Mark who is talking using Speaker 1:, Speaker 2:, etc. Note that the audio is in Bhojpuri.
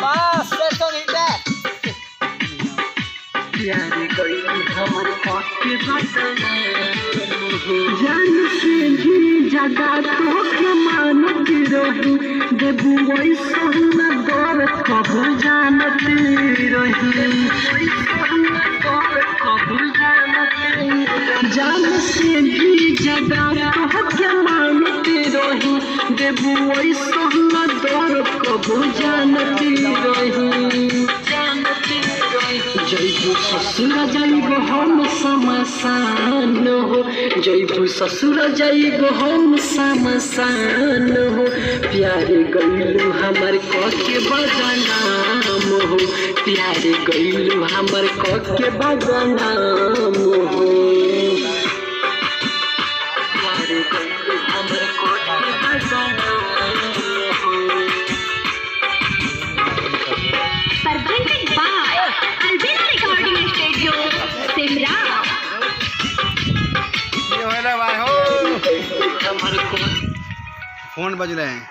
Speaker 1: बस से तो नहीं है
Speaker 2: प्यारे गई हमर के बदला जान से भी ज्यादा तो मानत रही देबू वही सोना दर कबू जानत रही जान से भी ज्यादा तो मानत रही देबू वही सोना दर कबू जानत रही जैबू ससुर जाइब हम समसान हो जैबू ससुर जाइब हम समसान हो प्यारे गईलू हमर के बदनाम हो प्यारे गईलू हमर के बदनाम हो प्यारे गईलू हमर के बदनाम हो
Speaker 3: Presented by Albina Recording Studio, Simra.
Speaker 1: ये हो रहा भाई हो
Speaker 2: हमर को
Speaker 1: फोन बज रहे हैं।